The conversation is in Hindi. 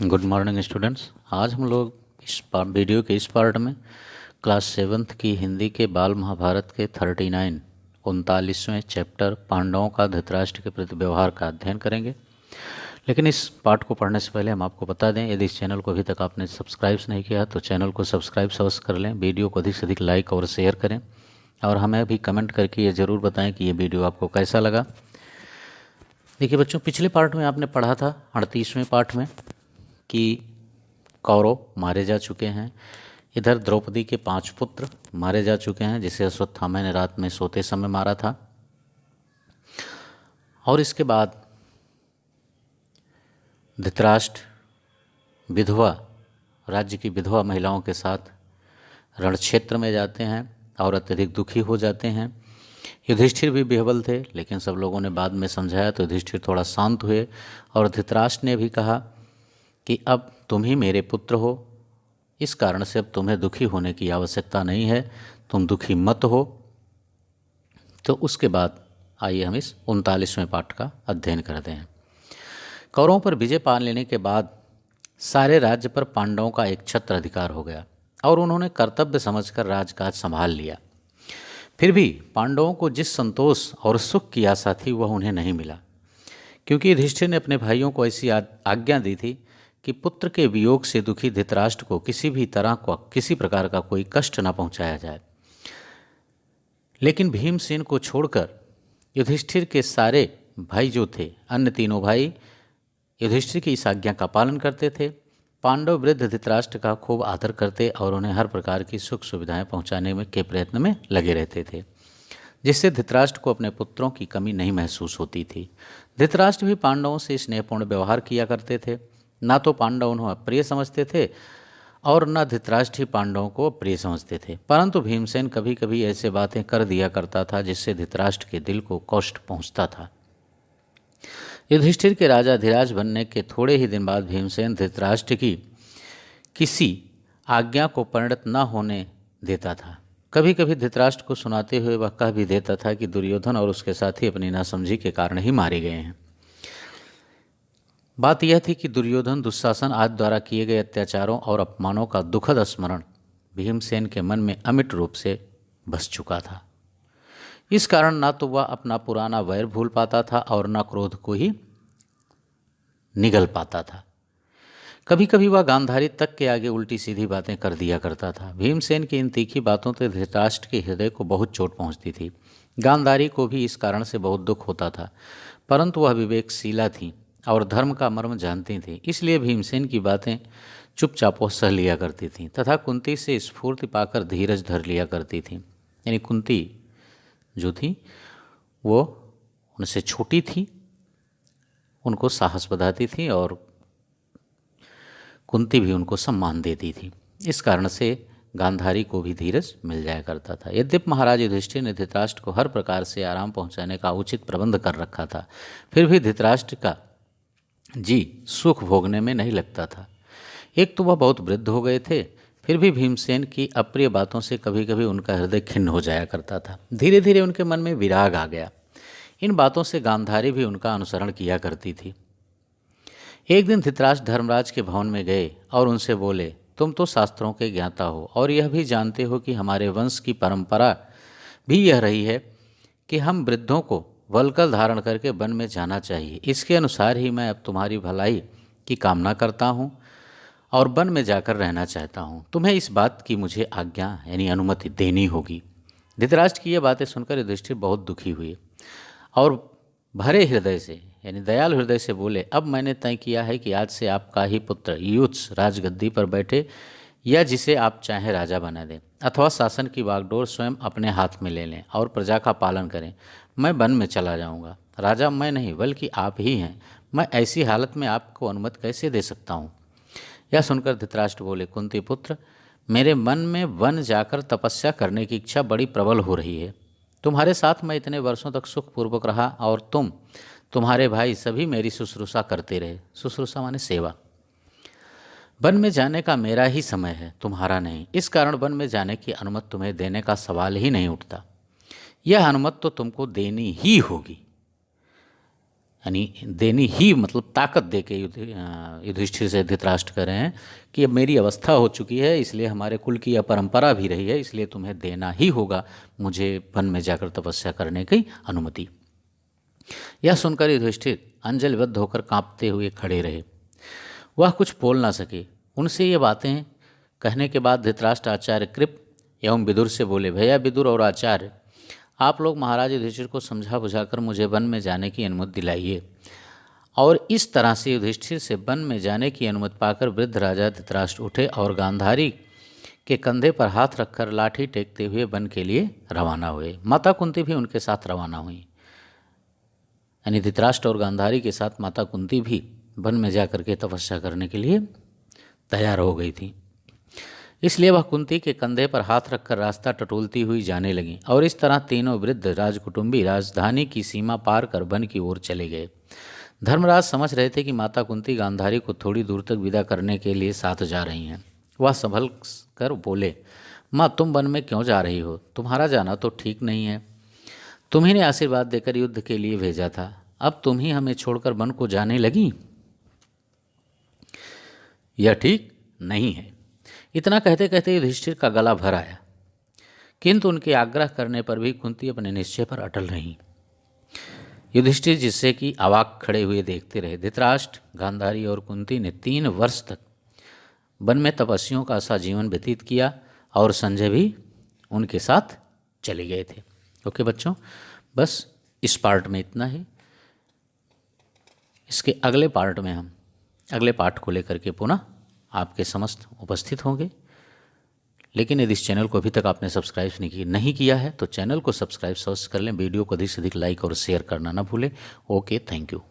Good morning students. आज हम लोग वीडियो के इस पार्ट में क्लास 7th की हिंदी के बाल महाभारत के 39वें चैप्टर पांडवों का धृतराष्ट्र के प्रति व्यवहार का अध्ययन करेंगे। लेकिन इस पार्ट को पढ़ने से पहले हम आपको बता दें, यदि इस चैनल को अभी तक आपने सब्सक्राइब नहीं किया तो चैनल को सब्सक्राइब अवश्य कर लें, वीडियो को अधिक से अधिक लाइक और शेयर करें और हमें भी कमेंट करके ये ज़रूर बताएं कि ये वीडियो आपको कैसा लगा। देखिए बच्चों, पिछले पार्ट में आपने पढ़ा था 38वें पार्ट में कि कौरव मारे जा चुके हैं। इधर द्रौपदी के 5 पुत्र मारे जा चुके हैं, जिसे अश्वत्थामा ने रात में सोते समय मारा था। और इसके बाद धृतराष्ट्र विधवा राज्य की विधवा महिलाओं के साथ रणक्षेत्र में जाते हैं और अत्यधिक दुखी हो जाते हैं। युधिष्ठिर भी बेहबल थे, लेकिन सब लोगों ने बाद में समझाया तो युधिष्ठिर थोड़ा शांत हुए और धृतराष्ट्र ने भी कहा कि अब तुम ही मेरे पुत्र हो, इस कारण से अब तुम्हें दुखी होने की आवश्यकता नहीं है, तुम दुखी मत हो। तो उसके बाद आइए हम इस 39वें पाठ का अध्ययन करते हैं। कौरवों पर विजय पा लेने के बाद सारे राज्य पर पांडवों का एक छत्र अधिकार हो गया और उन्होंने कर्तव्य समझकर राजकाज संभाल लिया। फिर भी पांडवों को जिस संतोष और सुख की आशा थी वह उन्हें नहीं मिला, क्योंकि युधिष्ठिर ने अपने भाइयों को ऐसी आज्ञा दी थी कि पुत्र के वियोग से दुखी धृतराष्ट्र को किसी भी तरह का किसी प्रकार का कोई कष्ट न पहुंचाया जाए। लेकिन भीमसेन को छोड़कर युधिष्ठिर के सारे भाई जो थे, अन्य तीनों भाई युधिष्ठिर की इस आज्ञा का पालन करते थे। पांडव वृद्ध धृतराष्ट्र का खूब आदर करते और उन्हें हर प्रकार की सुख सुविधाएं पहुंचाने में के प्रयत्न में लगे रहते थे, जिससे धृतराष्ट्र को अपने पुत्रों की कमी नहीं महसूस होती थी। धृतराष्ट्र भी पांडवों से स्नेहपूर्ण व्यवहार किया करते थे। ना तो पांडव उन्हें अप्रिय समझते थे और न धृतराष्ट्र ही पांडवों को अप्रिय समझते थे, परंतु भीमसेन कभी कभी ऐसे बातें कर दिया करता था जिससे धृतराष्ट्र के दिल को कष्ट पहुंचता था। युधिष्ठिर के राजा धीराज बनने के थोड़े ही दिन बाद भीमसेन धृतराष्ट्र की किसी आज्ञा को परिणत न होने देता था। कभी कभी धृतराष्ट्र को सुनाते हुए वह कह भी देता था कि दुर्योधन और उसके साथी अपनी नासमझी के कारण ही मारे गए हैं। बात यह थी कि दुर्योधन, दुशासन आदि द्वारा किए गए अत्याचारों और अपमानों का दुखद स्मरण भीमसेन के मन में अमिट रूप से बस चुका था। इस कारण ना तो वह अपना पुराना वैर भूल पाता था और न क्रोध को ही निगल पाता था। कभी कभी वह गांधारी तक के आगे उल्टी सीधी बातें कर दिया करता था। भीमसेन की इन तीखी बातों से धृतराष्ट्र के हृदय को बहुत चोट पहुंचती थी। गांधारी को भी इस कारण से बहुत दुख होता था, परंतु वह विवेकशीला थी और धर्म का मर्म जानती थी, इसलिए भीमसेन की बातें चुपचाप सह लिया करती थीं तथा कुंती से स्फूर्ति पाकर धीरज धर लिया करती थीं। यानी कुंती जो थी वो उनसे छोटी थी, उनको साहस बधाती थी और कुंती भी उनको सम्मान देती थी। इस कारण से गांधारी को भी धीरज मिल जाया करता था। यद्यपि महाराज युधिष्ठिर ने धृतराष्ट्र को हर प्रकार से आराम पहुंचाने का उचित प्रबंध कर रखा था, फिर भी धृतराष्ट्र का जी सुख भोगने में नहीं लगता था। एक तो वह बहुत वृद्ध हो गए थे, फिर भी भीमसेन की अप्रिय बातों से कभी कभी उनका हृदय खिन्न हो जाया करता था। धीरे धीरे उनके मन में विराग आ गया। इन बातों से गांधारी भी उनका अनुसरण किया करती थी। एक दिन धृतराष्ट्र धर्मराज के भवन में गए और उनसे बोले, तुम तो शास्त्रों के ज्ञाता हो और यह भी जानते हो कि हमारे वंश की परंपरा भी यह रही है कि हम वृद्धों को वल्कल धारण करके वन में जाना चाहिए। इसके अनुसार ही मैं अब तुम्हारी भलाई की कामना करता हूँ और वन में जाकर रहना चाहता हूँ। तुम्हें इस बात की मुझे आज्ञा यानी अनुमति देनी होगी। धृतराष्ट्र की यह बातें सुनकर युधिष्ठिर बहुत दुखी हुए और भरे हृदय से यानी दयालु हृदय से बोले, अब मैंने तय किया है कि आज से आपका ही पुत्र युत्स राजगद्दी पर बैठे या जिसे आप चाहें राजा बना दें, अथवा शासन की बागडोर स्वयं अपने हाथ में ले लें और प्रजा का पालन करें। मैं वन में चला जाऊंगा। राजा मैं नहीं बल्कि आप ही हैं। मैं ऐसी हालत में आपको अनुमति कैसे दे सकता हूँ? यह सुनकर धृतराष्ट्र बोले, कुंती पुत्र, मेरे मन में वन जाकर तपस्या करने की इच्छा बड़ी प्रबल हो रही है। तुम्हारे साथ मैं इतने वर्षों तक सुखपूर्वक रहा और तुम्हारे भाई सभी मेरी शुश्रूषा करते रहे। शुश्रूषा माने सेवा। वन में जाने का मेरा ही समय है, तुम्हारा नहीं। इस कारण वन में जाने की अनुमति तुम्हें देने का सवाल ही नहीं उठता। यह अनुमति तो तुमको देनी ही होगी। यानी देनी ही मतलब ताकत दे के युधिष्ठिर से धृतराष्ट्र कह रहे हैं कि अब मेरी अवस्था हो चुकी है, इसलिए हमारे कुल की यह परंपरा भी रही है, इसलिए तुम्हें देना ही होगा मुझे वन में जाकर तपस्या करने की अनुमति। यह सुनकर युधिष्ठिर अंजलिबद्ध होकर कांपते हुए खड़े रहे। वह कुछ बोल ना सके। उनसे ये बातें कहने के बाद धृतराष्ट्र आचार्य कृप एवं विदुर से बोले, भैया विदुर और आचार्य, आप लोग महाराज युधिष्ठिर को समझा बुझाकर मुझे वन में जाने की अनुमति दिलाइए। और इस तरह से युधिष्ठिर से वन में जाने की अनुमति पाकर वृद्ध राजा धृतराष्ट्र उठे और गांधारी के कंधे पर हाथ रखकर लाठी टेकते हुए वन के लिए रवाना हुए। माता कुंती भी उनके साथ रवाना हुई। यानी धृतराष्ट्र और गांधारी के साथ माता कुंती भी वन में जाकर के तपस्या करने के लिए तैयार हो गई थी। इसलिए वह कुंती के कंधे पर हाथ रखकर रास्ता टटोलती हुई जाने लगी और इस तरह तीनों वृद्ध राजकुटुंबी राजधानी की सीमा पार कर वन की ओर चले गए। धर्मराज समझ रहे थे कि माता कुंती गांधारी को थोड़ी दूर तक विदा करने के लिए साथ जा रही हैं। वह संभल कर बोले, माँ तुम वन में क्यों जा रही हो? तुम्हारा जाना तो ठीक नहीं है। तुम्ही ने आशीर्वाद देकर युद्ध के लिए भेजा था, अब तुम ही हमें छोड़कर वन को जाने लगी, यह ठीक नहीं है। इतना कहते कहते युधिष्ठिर का गला भर आया, किंतु उनके आग्रह करने पर भी कुंती अपने निश्चय पर अटल रहीं। युधिष्ठिर जिससे कि अवाक खड़े हुए देखते रहे। धृतराष्ट्र, गांधारी और कुंती ने 3 वर्ष तक वन में तपस्वियों का सा जीवन व्यतीत किया और संजय भी उनके साथ चले गए थे। ओके बच्चों, बस इस पार्ट में इतना ही। इसके अगले पार्ट में हम अगले पार्ट को लेकर के पुनः आपके समस्त उपस्थित होंगे। लेकिन यदि इस चैनल को अभी तक आपने सब्सक्राइब नहीं किया है तो चैनल को सब्सक्राइब कर लें। वीडियो को अधिक से अधिक लाइक और शेयर करना ना भूलें। Okay, thank you.